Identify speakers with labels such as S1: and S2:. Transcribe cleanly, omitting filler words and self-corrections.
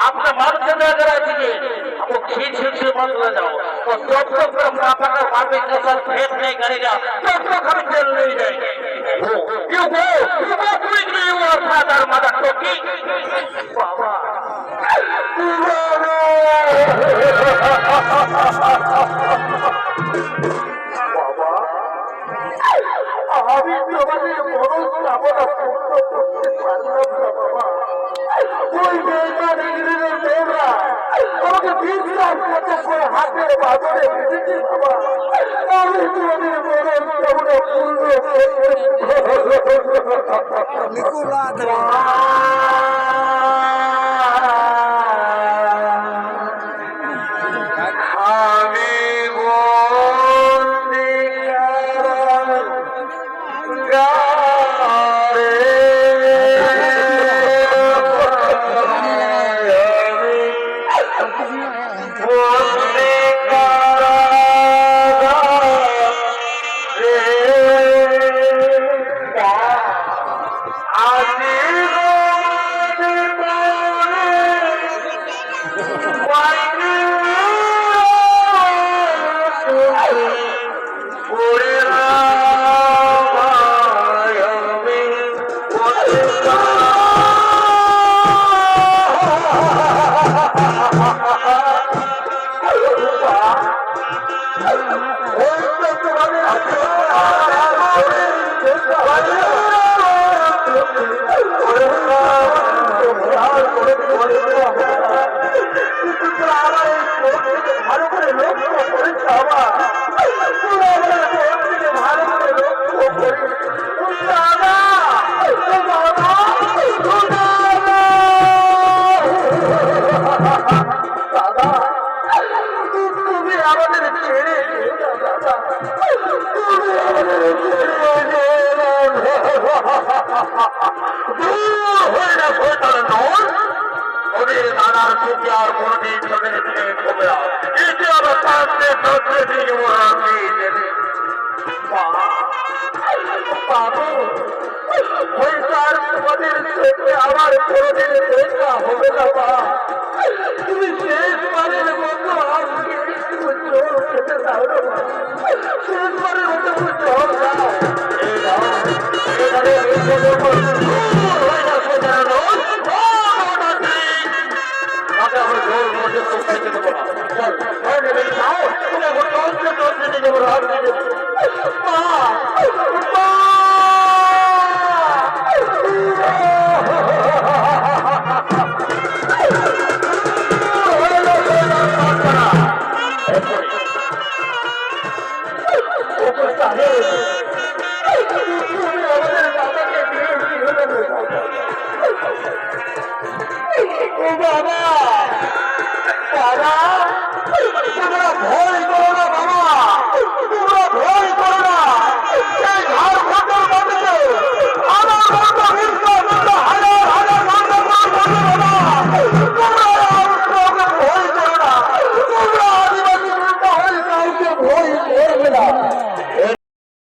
S1: आपका मर्द से अगर आएंगे वो खींच खींच मत ले जाओ तो जब तक पापा का बापे के साथ भेंट नहीं करेगा तब तक हम जेल नहीं जाएंगे क्यों कोई नहीं हुआ फादर मदर तो की बाबा আমি তোমাদের বড় সাবধান করতে পারলাম না বাবা ওই মেয়েটা নিজেদের মেয়েরা আমাকে বিশ্বাস করতে করে হাতের বাজারে বেঁধেছে বাবা আমি তোমাদের বড় সাবধান আমার